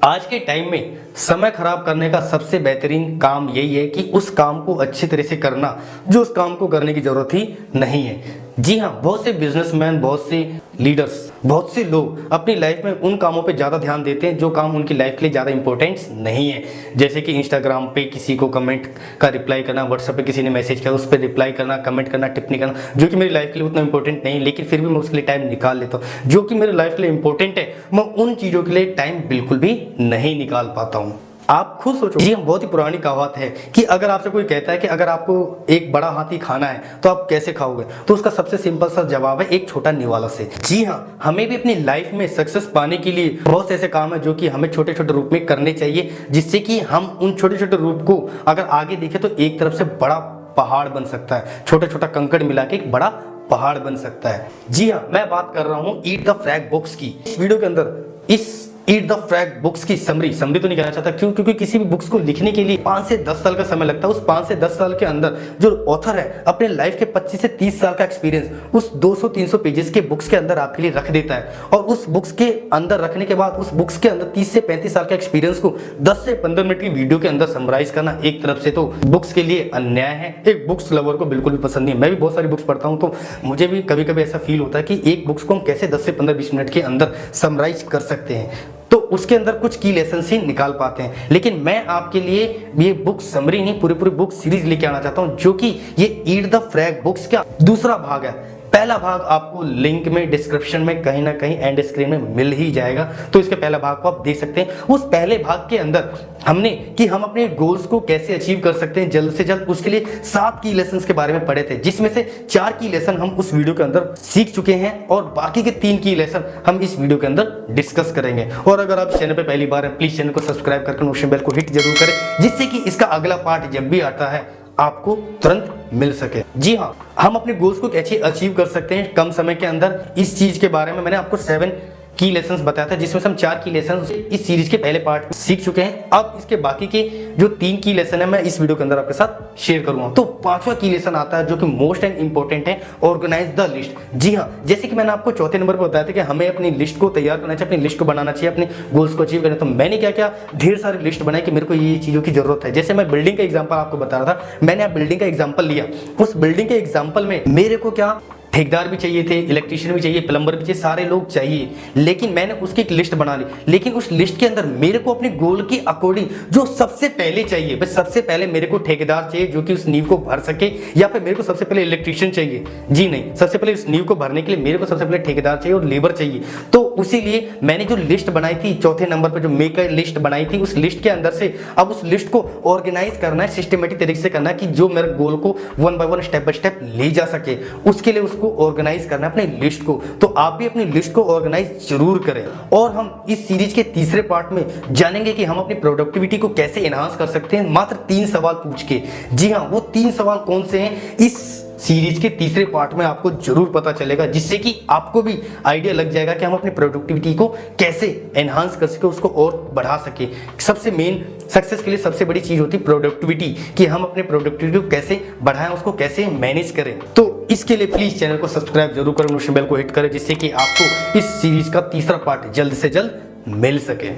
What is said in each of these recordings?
आज के टाइम में समय खराब करने का सबसे बेहतरीन काम यही है कि उस काम को अच्छी तरह से करना जो उस काम को करने की जरूरत ही नहीं है। जी हाँ, बहुत से बिजनेसमैन, बहुत से लीडर्स, बहुत से लोग अपनी लाइफ में उन कामों पे ज़्यादा ध्यान देते हैं जो काम उनकी लाइफ के लिए ज़्यादा इंपॉर्टेंस नहीं है। जैसे कि इंस्टाग्राम पे किसी को कमेंट का रिप्लाई करना, व्हाट्सएप पे किसी ने मैसेज किया उस पर रिप्लाई करना, कमेंट करना, टिप्पणी करना, जो कि मेरी लाइफ के लिए उतना इंपॉर्टेंट नहीं है, लेकिन फिर भी मैं उसके लिए टाइम निकाल लेता हूँ। जो कि मेरी लाइफ के लिए इंपॉर्टेंट है, मैं उन चीज़ों के लिए टाइम बिल्कुल भी नहीं निकाल पाता हूँ। आप खुद सोचो। जी, हम बहुत ही पुरानी कहावत है कि अगर आपसे कोई कहता है कि अगर आपको एक बड़ा हाथी खाना है तो आप कैसे खाओगे, तो उसका सबसे सिंपल सा जवाब है एक छोटा निवाला से। जी हाँ, हमें भी अपनी लाइफ में सक्सेस पाने के लिए बहुत से ऐसे काम है जो कि हमें छोटे छोटे रूप में करने चाहिए, जिससे कि हम उन छोटे छोटे रूप को अगर आगे देखें तो एक तरफ से बड़ा पहाड़ बन सकता है, छोटा छोटा कंकड़ मिला के एक बड़ा पहाड़ बन सकता है। जी हाँ, मैं बात कर रहा हूँ ईट द फ्रैग बुक्स की। इस वीडियो के अंदर इस ईट द फ्रैग बुक्स की समरी तो नहीं कहना चाहता, क्यों? क्योंकि किसी भी बुक्स को लिखने के लिए 5 से 10 साल का समय लगता है। उस 5 से 10 साल के अंदर जो ऑथर है अपने लाइफ के 25 से 30 साल का एक्सपीरियंस उस 200-300 पेजेस के बुक्स के अंदर आपके लिए रख देता है, और उस बुक्स के अंदर रखने के बाद उस बुक्स के अंदर 30 से 35 साल का एक्सपीरियंस को 10 से 15 मिनट की वीडियो के अंदर समराइज करना एक तरफ से तो बुक्स के लिए अन्याय है। एक बुक्स लवर को बिल्कुल भी पसंद नहीं है। मैं भी बहुत सारी बुक्स पढ़ता हूँ, तो मुझे भी कभी कभी ऐसा फील होता है कि एक बुक्स को हम कैसे 10 से 15-20 मिनट के अंदर समराइज कर सकते हैं, तो उसके अंदर कुछ की लेसन ही निकाल पाते हैं। लेकिन मैं आपके लिए ये बुक समरी नहीं, पूरी बुक सीरीज लेके आना चाहता हूं, जो कि ये ईट द फ्रैग बुक्स का दूसरा भाग है। पहला भाग आपको लिंक में, डिस्क्रिप्शन में कहीं ना कहीं एंड स्क्रीन में मिल ही जाएगा, तो इसके पहला भाग को आप देख सकते हैं। उस पहले भाग के अंदर हमने कि हम अपने गोल्स को कैसे अचीव कर सकते हैं जल्द से जल्द, उसके लिए 7 की लेसन्स के बारे में पढ़े थे, जिसमें से 4 की लेसन हम उस वीडियो के अंदर सीख चुके हैं और बाकी के 3 की लेसन हम इस वीडियो के अंदर डिस्कस करेंगे। और अगर आप चैनल पे पहली बार है, प्लीज चैनल को सब्सक्राइब करके नोटिफिकेशन बेल को हिट जरूर करें, जिससे कि इसका अगला पार्ट जब भी आता है आपको तुरंत मिल सके। जी हाँ, हम अपने गोल्स को कैसे अचीव कर सकते हैं कम समय के अंदर, इस चीज के बारे में मैंने आपको 7 की लेसन्स बताया था, जिसमें से हम 4 की लेसन्स इस सीरीज के पहले पार्ट सीख चुके हैं। अब इसके बाकी के जो 3 की लेसन है मैं इस वीडियो के अंदर आपके साथ शेयर करूंगा। तो 5वां की लेसन आता है जो कि मोस्ट एंड इंपॉर्टेंट है, ऑर्गेनाइज द लिस्ट। जी हाँ, जैसे कि मैंने आपको चौथे नंबर पर बताया था कि हमें अपनी लिस्ट को तैयार करना चाहिए, अपनी लिस्ट को बनाना चाहिए, अपने गोल्स को अचीव करना। तो मैंने क्या किया, ढेर सारी लिस्ट बनाई कि मेरे को ये चीजों की जरूरत है। जैसे मैं बिल्डिंग का एग्जाम्पल आपको बता रहा था, मैंने आप बिल्डिंग का एग्जाम्पल लिया। उस बिल्डिंग के एग्जाम्पल में मेरे को क्या ठेकेदार भी चाहिए थे, इलेक्ट्रीशियन भी चाहिए, प्लम्बर भी चाहिए, सारे लोग चाहिए, लेकिन मैंने उसकी एक लिस्ट बना ली। लेकिन उस लिस्ट के अंदर मेरे को अपने गोल के अकॉर्डिंग जो सबसे पहले चाहिए, बस सबसे पहले मेरे को ठेकेदार चाहिए जो कि उस नींव को भर सके, या फिर मेरे को सबसे पहले इलेक्ट्रीशियन चाहिए। जी नहीं, सबसे पहले उस नींव को भरने के लिए मेरे को सबसे पहले ठेकेदार चाहिए और लेबर चाहिए। तो उसीलिए मैंने जो लिस्ट बनाई थी, चौथे नंबर पर जो मेकर लिस्ट बनाई थी, उस लिस्ट के अंदर से अब उस लिस्ट को ऑर्गेनाइज करना है, सिस्टमेटिक तरीके से करना है कि जो मेरे गोल को 1 बाय 1 स्टेप बाय स्टेप ले जा सके। उसके लिए उसको ऑर्गेनाइज करना है अपनी लिस्ट को। तो आप भी अपनी लिस्ट को ऑर्गेनाइज जरूर करें। और हम इस सीरीज के तीसरे पार्ट में जानेंगे कि हम अपनी प्रोडक्टिविटी को कैसे एनहांस कर सकते हैं, मात्र 3 सवाल पूछ के। जी हाँ, वो 3 सवाल कौन से हैं इस सीरीज के तीसरे पार्ट में आपको जरूर पता चलेगा, जिससे कि आपको भी आइडिया लग जाएगा कि हम अपनी प्रोडक्टिविटी को कैसे एनहांस कर सके, उसको और बढ़ा सके। सबसे मेन सक्सेस के लिए सबसे बड़ी चीज होती है प्रोडक्टिविटी, कि हम अपने प्रोडक्टिविटी को कैसे बढ़ाएं, उसको कैसे मैनेज करें। तो इसके लिए प्लीज चैनल को सब्सक्राइब जरूर करें, नोटिफिकेशन बेल को हिट करें, जिससे कि आपको इस सीरीज का तीसरा पार्ट जल्द से जल्द मिल सके।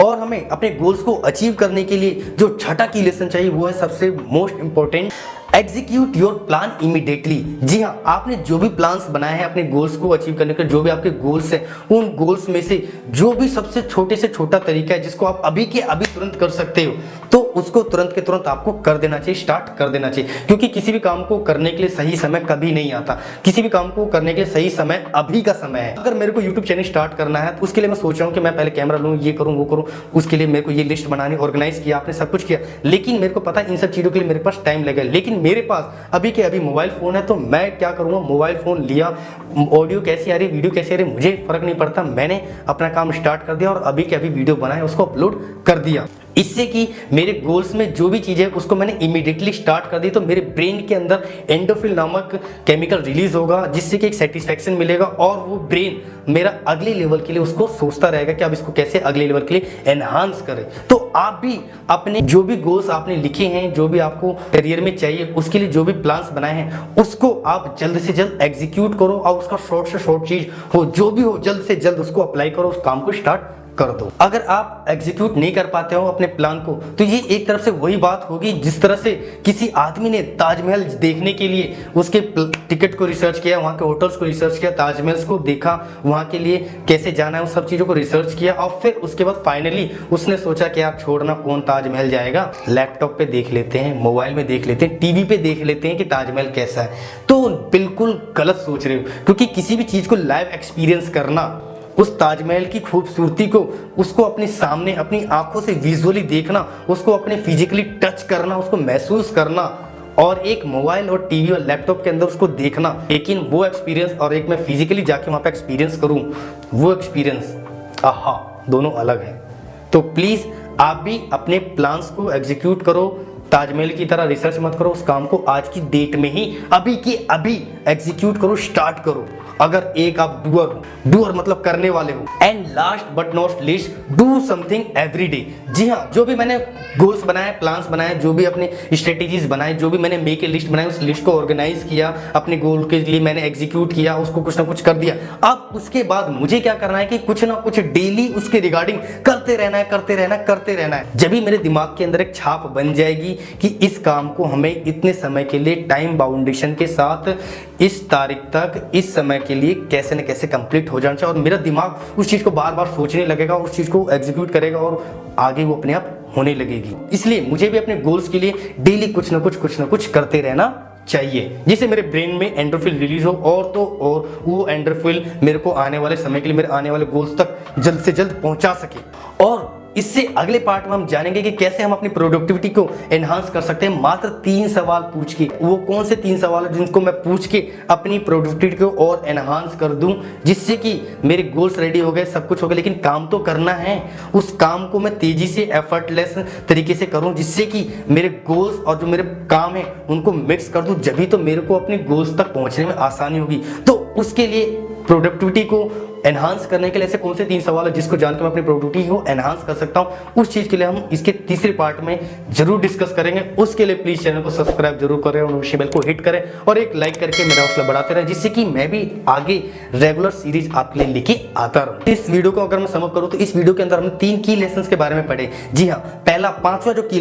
और हमें अपने गोल्स को अचीव करने के लिए जो छठा की लेसन चाहिए वो है सबसे most important, execute your plan immediately. जी हाँ, आपने जो भी प्लान्स बनाए हैं अपने गोल्स को अचीव करने के, जो भी आपके गोल्स हैं, उन गोल्स में से जो भी सबसे छोटे से छोटा तरीका है जिसको आप अभी के अभी तुरंत कर सकते हो, तो उसको तुरंत के तुरंत आपको कर देना चाहिए, स्टार्ट कर देना चाहिए। क्योंकि किसी भी काम को करने के लिए सही समय कभी नहीं आता, किसी भी काम को करने के लिए सही समय अभी का समय है। अगर मेरे को यूट्यूब चैनल स्टार्ट करना है तो उसके लिए मैं सोच रहा हूँ कि मैं पहले कैमरा लूँ, ये करूँ, वो करूँ, उसके लिए मेरे को ये लिस्ट बनानी, ऑर्गेनाइज किया, आपने सब कुछ किया, लेकिन मेरे को पता है इन सब चीज़ों के लिए मेरे पास टाइम लगेगा। लेकिन मेरे पास अभी के अभी मोबाइल फोन है, तो मैं क्या करूँगा, मोबाइल फोन लिया, ऑडियो कैसी आ रही, वीडियो कैसी आ रही, मुझे फर्क नहीं पड़ता, मैंने अपना काम स्टार्ट कर दिया और अभी के अभी वीडियो बनाया, उसको अपलोड कर दिया। इससे कि मेरे गोल्स में जो भी चीज़ है उसको मैंने इमीडिएटली स्टार्ट कर दी, तो मेरे ब्रेन के अंदर एंडोर्फिन नामक केमिकल रिलीज होगा, जिससे कि एक सेटिस्फैक्शन मिलेगा और वो ब्रेन मेरा अगले लेवल के लिए उसको सोचता रहेगा कि अब इसको कैसे अगले लेवल के लिए एनहांस करें। तो आप भी अपने जो भी गोल्स आपने लिखे हैं, जो भी आपको करियर में चाहिए, उसके लिए जो भी प्लान्स बनाए हैं, उसको आप जल्द से जल्द एग्जीक्यूट करो और उसका शॉर्ट से शॉर्ट चीज हो, जो भी हो, जल्द से जल्द उसको अप्लाई करो, उस काम को स्टार्ट कर दो। अगर आप एग्जीक्यूट नहीं कर पाते हो अपने प्लान को, तो ये एक तरफ से वही बात होगी जिस तरह से किसी आदमी ने ताजमहल देखने के लिए उसके टिकट को रिसर्च किया, वहाँ के होटल्स को रिसर्च किया, ताजमहल को देखा, वहाँ के लिए कैसे जाना है, उस सब चीज़ों को रिसर्च किया और फिर उसके बाद फाइनली उसने सोचा कि यार छोड़ना, कौन ताजमहल जाएगा, लैपटॉप पे देख लेते हैं, मोबाइल में देख लेते हैं, टीवी पे देख लेते हैं कि ताजमहल कैसा है। तो बिल्कुल गलत सोच रहे हो, क्योंकि किसी भी चीज़ को लाइव एक्सपीरियंस करना, उस ताजमहल की खूबसूरती को, उसको अपने सामने अपनी आंखों से विजुअली देखना, उसको अपने फिजिकली टच करना, उसको महसूस करना, और एक मोबाइल और टीवी और लैपटॉप के अंदर उसको देखना, लेकिन वो एक्सपीरियंस और एक मैं फिजिकली जाके वहाँ पे एक्सपीरियंस करूँ, वो एक्सपीरियंस आहा, दोनों अलग हैं। तो प्लीज़ आप भी अपने प्लान्स को एग्जीक्यूट करो, ताजमहल की तरह रिसर्च मत करो, उस काम को आज की डेट में ही अभी की अभी एग्जीक्यूट करो, स्टार्ट करो। अगर एक आप डूअर मतलब करने वाले हो। And last but not least, do something every day. जी हाँ, जो भी मैंने गोल्स बनाए, प्लान्स बनाए, जो भी अपने स्ट्रेटेजीज बनाए, जो भी मैंने मेक ए लिस्ट बनाई, उस लिस्ट को ऑर्गेनाइज किया, अपने गोल के लिए मैंने एग्जीक्यूट किया, उसको कुछ ना कुछ कर दिया। अब उसके बाद मुझे क्या करना है कि कुछ ना कुछ डेली उसके रिगार्डिंग करते रहना है, करते रहना है, करते रहना है। जब भी मेरे दिमाग के अंदर एक छाप बन जाएगी कि इस काम को हमें इतने समय के लिए टाइम बाउंडेशन के साथ इस तारीख तक इस समय के लिए कैसे न कैसे कंप्लीट हो जाना चाहिए, और मेरा दिमाग उस चीज़ को बार बार सोचने लगेगा, उस चीज़ को एग्जीक्यूट करेगा और आगे वो अपने आप होने लगेगी। इसलिए मुझे भी अपने गोल्स के लिए डेली कुछ ना कुछ करते रहना चाहिए, जिससे मेरे ब्रेन में एंडोर्फिन रिलीज हो, और तो और वो एंडोर्फिन मेरे को आने वाले समय के लिए, मेरे आने वाले गोल्स तक जल्द से जल्द पहुंचा सके। और इससे अगले पार्ट में हम जानेंगे कि कैसे हम अपनी प्रोडक्टिविटी को एनहांस कर सकते हैं, मात्र 3 सवाल पूछ के। वो कौन से 3 सवाल है जिनको मैं पूछ के अपनी प्रोडक्टिविटी को और एनहांस कर दूं, जिससे कि मेरे गोल्स रेडी हो गए, सब कुछ हो गया, लेकिन काम तो करना है। उस काम को मैं तेजी से एफर्टलेस तरीके से करूं, जिससे कि मेरे गोल्स और जो मेरे काम है उनको मिक्स कर दूं, जभी तो मेरे को अपने गोल्स तक पहुंचने में आसानी होगी। तो उसके लिए प्रोडक्टिविटी को एनहांस करने के लिए ऐसे कौन से 3 सवाल है जिसको जानकर मैं अपनी प्रोडक्टिविटी को एनहांस कर सकता हूं, उस चीज के लिए हम इसके तीसरे पार्ट में जरूर डिस्कस करेंगे। उसके लिए प्लीज चैनल को सब्सक्राइब जरूर करें और नोटिफिकेशन बेल को हिट करें और एक लाइक करके मेरा हौसला बढ़ाते रहें, जिससे कि मैं भी आगे रेगुलर सीरीज आपके लिए लेके आता रहूं। इस वीडियो को अगर मैं समझ करूं तो इस वीडियो के अंदर हमने 3 की लेसन के बारे में पढ़े। जी हाँ, पहला 5वां जो की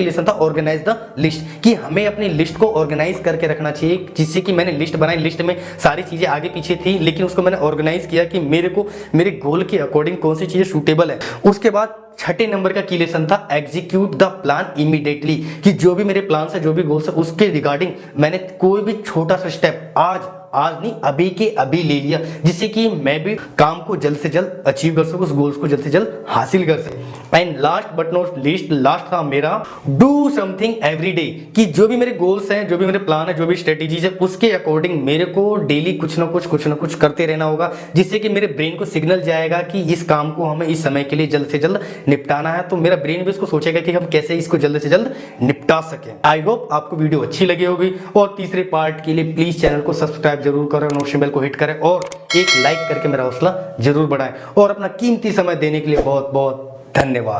लेसन था ऑर्गेनाइज द लिस्ट, कि हमें अपनी लिस्ट को ऑर्गेनाइज करके रखना चाहिए, जिससे कि मैंने लिस्ट बनाई, लिस्ट में सारी चीजें आगे पीछे थी, लेकिन उसको मैंने ऑर्गेनाइज किया कि मेरे को मेरे गोल के अकॉर्डिंग कौन सी चीजें सूटेबल है। उसके बाद 6ठे नंबर का की लेसन था एग्जीक्यूट द प्लान इमीडिएटली, कि जो भी मेरे प्लान है, जो भी गोल्स है, उसके रिगार्डिंग मैंने कोई भी छोटा सा स्टेप आज नहीं अभी के अभी ले लिया, जिससे कि मैं भी काम को जल्द से जल्द अचीव कर सकूं, उस गोल्स को जल्द से जल्द हासिल कर सकूं। And last but not least, last था मेरा डू समथिंग एवरी डे, कि जो भी मेरे गोल्स हैं, जो भी मेरे प्लान है, जो भी स्ट्रेटेजीज है, उसके अकॉर्डिंग मेरे को डेली कुछ ना कुछ करते रहना होगा, जिससे कि मेरे ब्रेन को सिग्नल जाएगा कि इस काम को हमें इस समय के लिए जल्द से जल्द निपटाना है। तो मेरा ब्रेन भी इसको सोचेगा कि हम कैसे इसको जल्द से जल्द निपटा सकें। आई होप आपको वीडियो अच्छी लगी होगी, और तीसरे पार्ट के लिए प्लीज चैनल को सब्सक्राइब जरूर करें, नोटिफिकेशन बेल को हिट करें और एक लाइक करके मेरा हौसला जरूर बढ़ाएं, और अपना कीमती समय देने के लिए बहुत बहुत धन्यवाद।